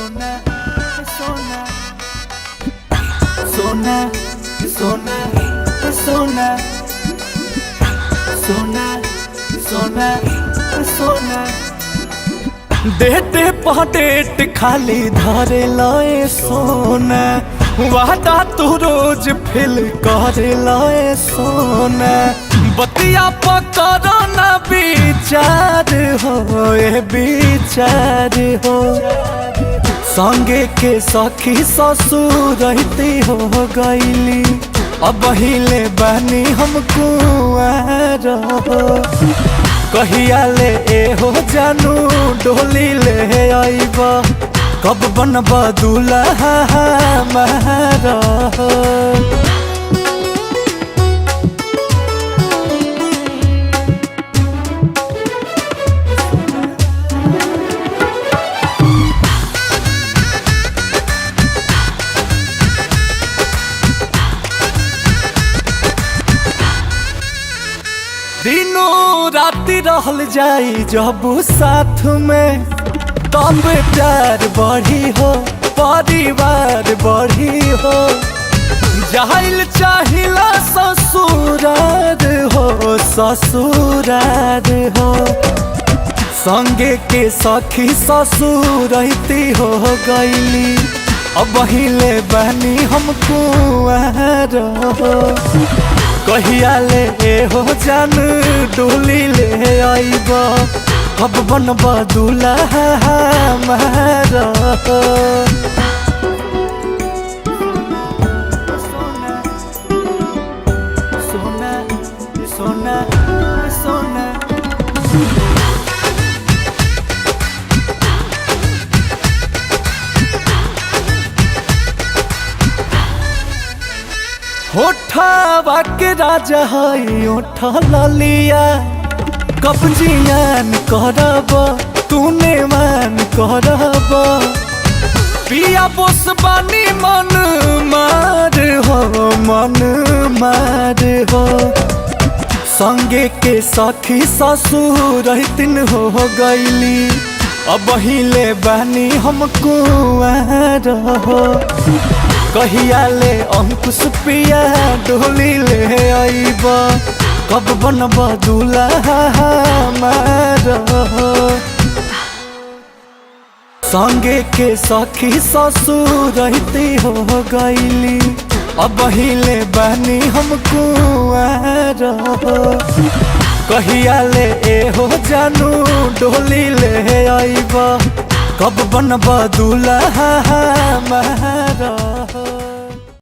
सोना सोना सोना सोना सोना सोना सोना सोना देते पटेट खाली धरे लए सोना वादा तू रोज फिल करे लए सोना बतिया पकड़ ना विचार हो विचार हो संगे के सखी ससुर रहती हो गईली अब हिले बनी हम कुआर हो कहिया ले हो जानू डोली ले आईब कब बनब दूल्हा हमारा दिनों राति रहल जाई जब साथ में तब प्यार बढ़ी हो परिवार बढ़ी हो जाहिल चाहिला ससुरार हो ससुरार हो संगे के सखी ससुर रहती हो गईली अब हिले बनी हम कुआर हो कहिया ले हो जान डोली ले आईब कब बनब दूल्हा हमारा सोना सोना सोना होठा के राजा है ओठा ललिया कब जियान करब तूने मान करब पिया बोस बानी मन मार हो संगे के सखी ससुर रहतिन हो गईली अब हिले बानी हम कुआर हो कहिया ले अंकुश पिया डोली ले आईब कब बनब दूल्हा हमारा संगे के सखी ससुर रहती हो गईली अब हिले बनी हम कुआर हो कहिया ले हो जानू डोली ले आईब कब बनब दूल्हा हमारा।